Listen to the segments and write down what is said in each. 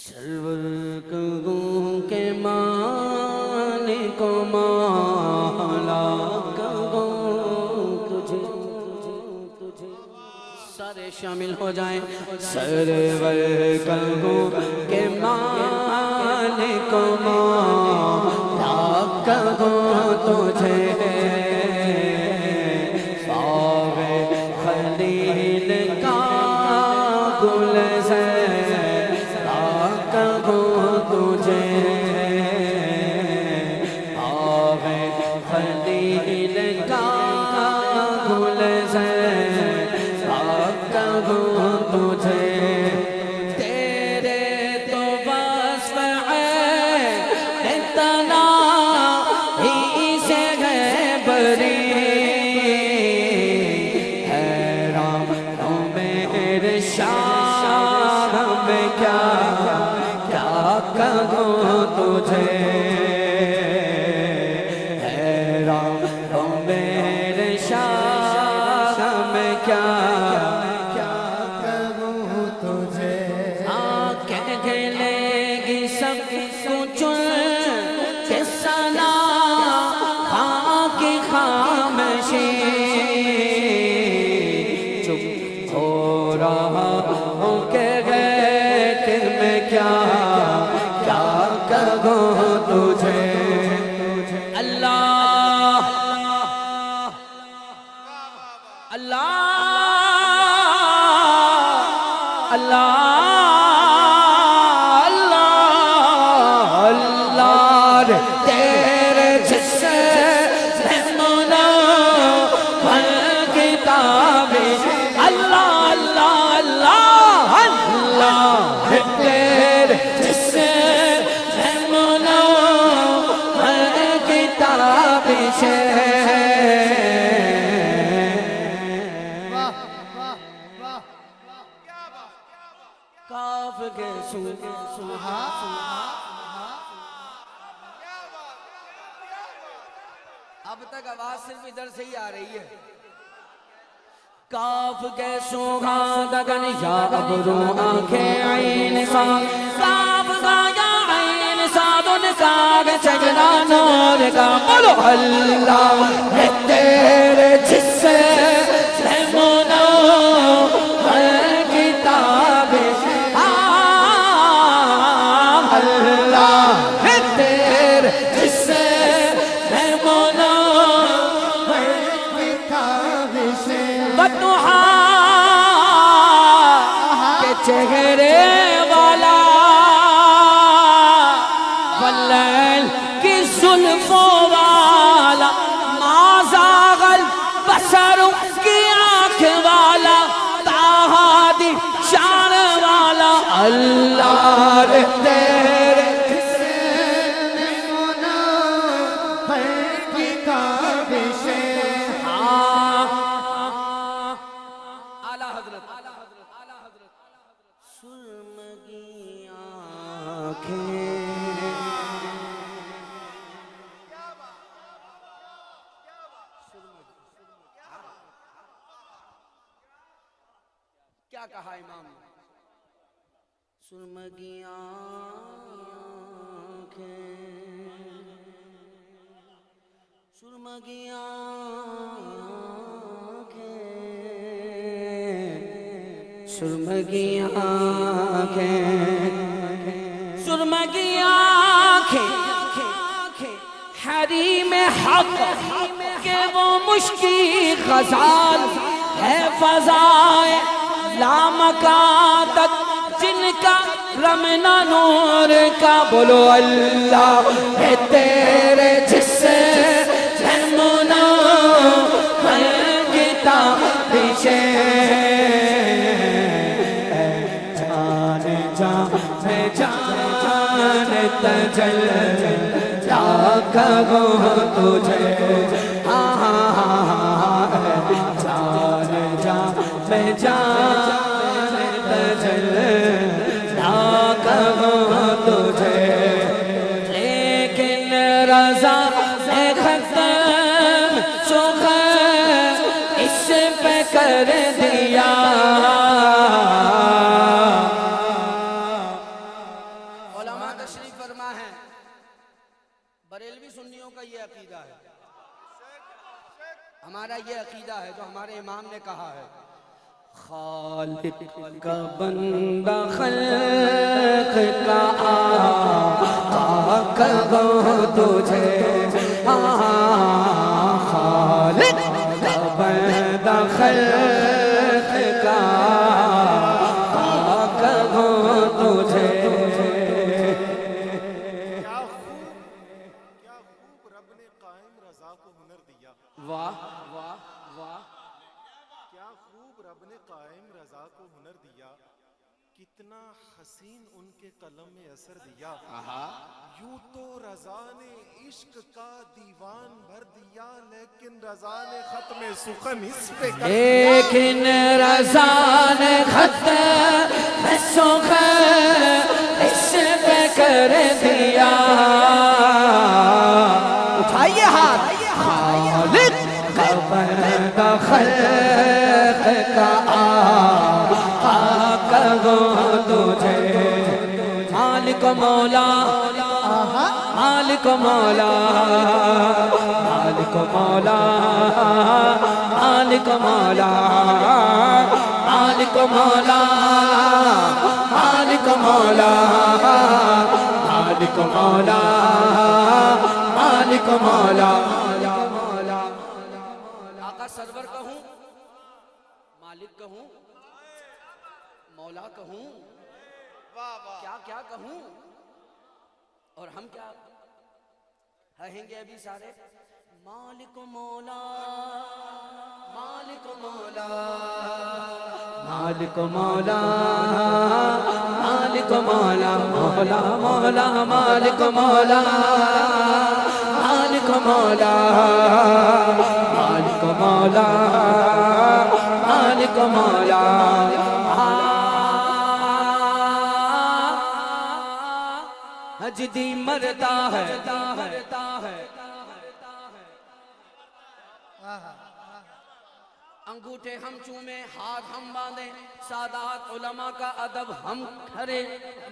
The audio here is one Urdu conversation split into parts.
سرور کہوں کہ مالک و مولا کہوں تجھے سارے شامل ہو جائیں سرور کہوں کہ مالک و مولا کہوں تجھے خلیل کا گلزار کہوں تجھے آوے خلیل کا گلزار کہوں تجھے تیرے تو وصف ہے اتنا ہی سے ہے بری شاہ میں کیا کہوں تجھے حیران ہوں میرے شاہ میں کیا کہوں تجھے کہہ لے گی سب کچھ کہ ثنا خاک خامشی چپ ہو رہا ہوں کہ میں کیا کہوں تجھے اللہ اللہ اللہ اللہ اللہ تیرے جس سے مولا ہر کتاب اللہ اللہ اللہ اللہ تیرے جس سے مولا ہر کتاب سے کاف کے سوہا اب تک آواز صرف ادھر سے ہی آ رہی ہے کاف کے سوہا دگن یا ابرو آنکھیں عین سان کاف کا یا عین سادن کاغ چگنا نور کا بولو اللہ ہے تیرے جس سے مولا ہر کتاب اللہ ہے تیرے جس سے مولا ہر کتاب سے بطوحا کے چہرے والا واللیل کی زلفوں والا ما زاغ البصر کی آنکھ والا تاہادی شان والا اللہ رے تیرے سرمگی آنکھیں کیا کہا امام سرمگی آنکھیں سرمگی سرمگی آنکھیں سرمگی آنکھیں حریم حق کہ وہ مشکی غزال ہے فضائے لامکان تک جن کا رمنا نور کا بولو اللہ ہے تیرے جس سے مولا ہر کتاب سے جان تجل کیا کہوں تجھے جان جان تجل کیا کہوں تجھے لیکن رضا ختم سخ اس پہ کر دیا بریلوی سنیوں کا یہ عقیدہ ہے، ہمارا یہ عقیدہ ہے جو ہمارے امام نے کہا ہے، خالق کا بندہ خلق کا آقا کہوں تجھے، خالق کا بندہ خلق کا آقا کہوں تجھے۔ کیا خوب رب نے قائم رضا کو ہنر دیا، واہ واہ واہ، کیا خوب رب نے قائم رضا کو ہنر دیا، کتنا حسین ان کے قلم میں اثر دیا، یوں تو رضا نے عشق کا دیوان بھر دیا، لیکن رضا نے ختم سخن اس پہ کر دیا، لیکن رضا نے ختم سخن اس پہ کر دیا۔ اٹھائیے ہاتھ، خالق کا بندہ خلق کا آقا کہوں تجھے، مالک مولا مالک مولا مالک مولا مالک مولا مالک مولا مالک مولا مالک مولا مالک مولا۔ آقا سرور کہوں، مالک کہوں، مولا کہوں، کیا کیا کہوں، اور ہم کیا کہیں گے ابھی سارے؟ مالک مولا مالک مولا مالک مولا مالک مولا مولا مولا مالک مولا مالک مولا مالک مولا مالک مولا۔ حجدی مرتا ہے، انگوٹھے ہم چومیں، ہاتھ ہم باندھیں، سادات علماء کا ادب ہم کریں،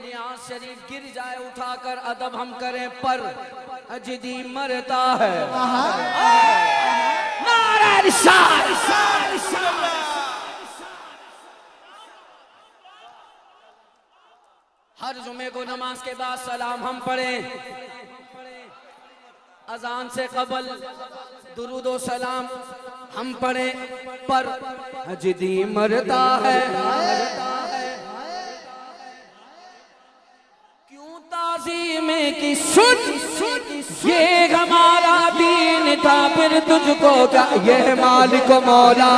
نیاز شریف گر جائے اٹھا کر ادب ہم کریں، پر حجدی مرتا ہے۔ نعرہ رسالت، ہر جمعے کو نماز کے بعد سلام ہم پڑھیں، اذان سے قبل درود و سلام ہم پڑھیں، پر حجدی مرتا ہے۔ کیوں تعظیم کی سن، یہ ہمارا دین تھا، پھر تجھ کو کیا، یہ مالک مولا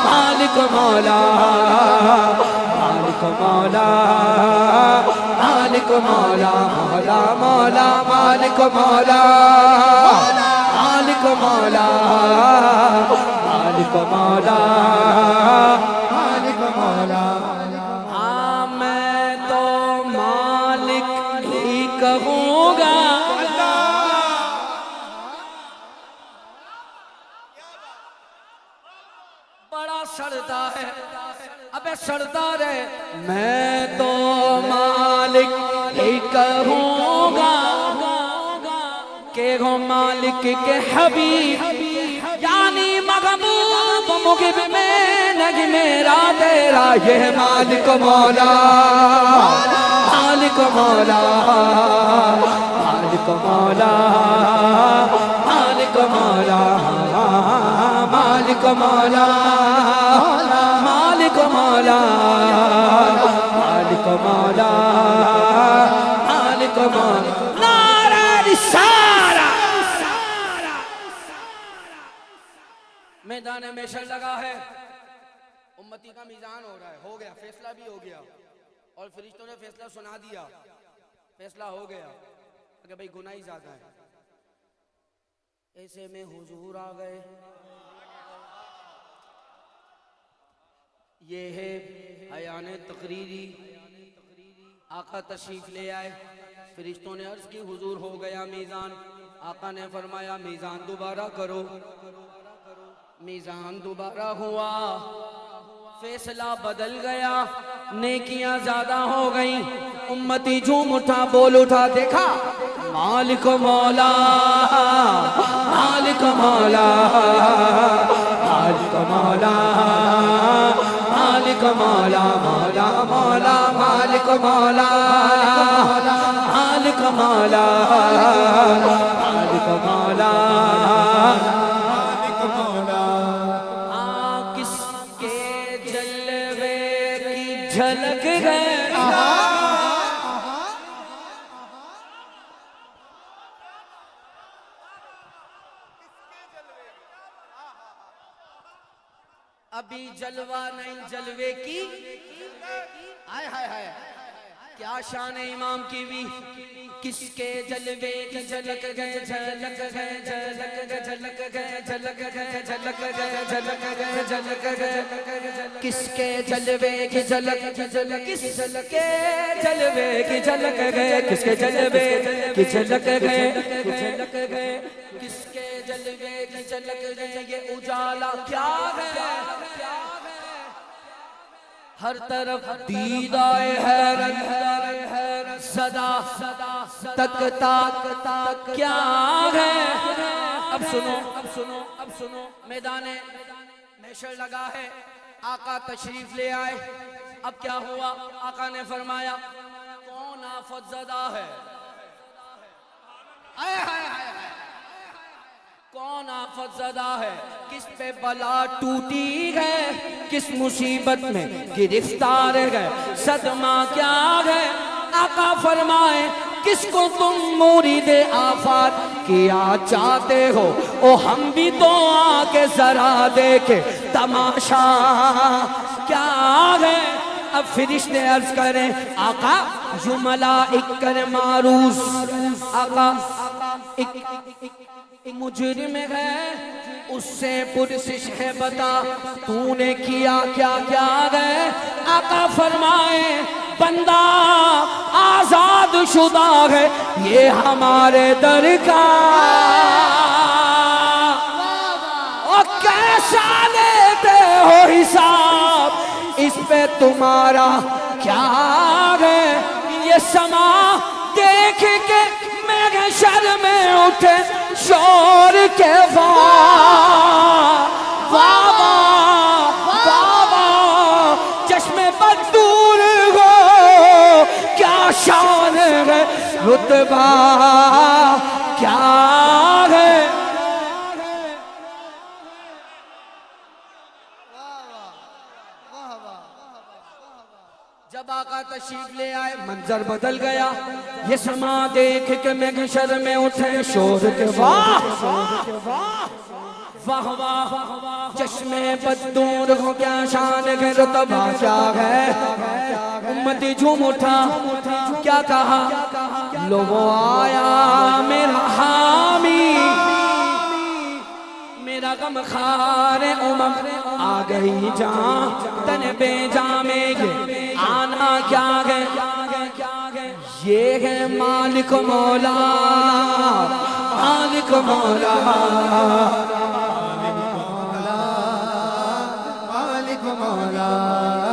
مالک مولا مالک مولا مالک مولا مولا مولا مالک مولا مالک مولا مالک مولا مالک مولا۔ ہاں میں تو مالک ہی کہوں گا، بڑا سردار ہے، ابے سردار ہے، میں تو مالک ہی کہوں گا کہ ہو مالک کے حبیب، یعنی محبوب مغب میں نہیں میرا تیرا، یہ مالک مولا مالک مولا مالک مولا مالک مولا مالک مولا مالک مولا مالک مولا مالک مولا۔ نعرہ رسالت، میدان محشر لگا ہے، امتی کا میزان ہو رہا ہے، ہو گیا، فیصلہ بھی ہو گیا، اور فرشتوں نے فیصلہ سنا دیا، فیصلہ ہو گیا کہ بھئی گناہی زیادہ ہے۔ ایسے میں حضور آ گئے، یہ ہے عیان تقریری، آقا تشریف لے آئے، فرشتوں نے عرض کی حضور ہو گیا میزان، آقا نے فرمایا میزان دوبارہ کرو، میزان دوبارہ ہوا، فیصلہ بدل گیا، نیکیاں زیادہ ہو گئیں، امتی جھوم اٹھا، بول اٹھا، دیکھا مالک مولا مالک مولا مالک مولا مالک مولا مولا مولا مالک مولا مالک مولا مالک مولا مالک مولا کس کے جلوے کی جھلک ہے ابھی جلوہ نہیں جلوے کی آئے ہائے ہائے کیا شان امام کی بھی کس کے جلوے کی جھلک گئے جھلک گئے جھلک گئے جھلک گئے جھلک گئے جھلک گئے جھلک گئے جھلک گئے کس کے جلوے کی جھلک جھلک کس کے جلوے کی جھلک گئے کس کے جلوے کی جھلک گئے جھلک گئے کس کے جلوے کی جھلک گئے یہ اجالا کیا ہے ہر طرف دیدائے حیرت صدا تک تاک کیا ہے اب سنو اب سنو اب سنو میدان محشر لگا ہے آقا تشریف لے آئے اب کیا ہوا آقا نے فرمایا کون آفت زدہ ہے کون آفت زدہ ہے کس پہ بلا ٹوٹی ہے کس مصیبت میں گرفتار ہے صدمہ کیا ہے آقا فرمائے کس کو تم مرید آفات کیا چاہتے ہو او ہم بھی تو آکے ذرا دیکھے تماشا کیا ہے اب فرشتے عرض کریں آقا جو ملائک کر معروض آقا ایک مجرم ہے اس سے پرسش ہے بتا تو نے کیا کیا کیا ہے آقا فرمائے بندہ آزاد شدہ ہے یہ ہمارے در کا اور کیسا لیتے ہو حساب اس پہ تمہارا کیا ہے یہ سما دیکھ کے میرے شر میں اٹھے شور کے بابا چشم بدور ہو کیا شان ہے رتبہ کیا ہے جب آقا تشریف لے آئے منظر بدل گیا یہ سما دیکھ کے محشر میں اٹھے شور کے واہ واہ واہ چشمے بدور ہو کیا شان ہے رتبہ کیا ہے امتی جھوم اٹھا کیا کہا لو وہ آیا میرا حامی میرا غم خار امم آ گئی جان تن بے جان میں یہ آنا کیا ہے یہ ہے مالک مولا مالک مولا مالک مولا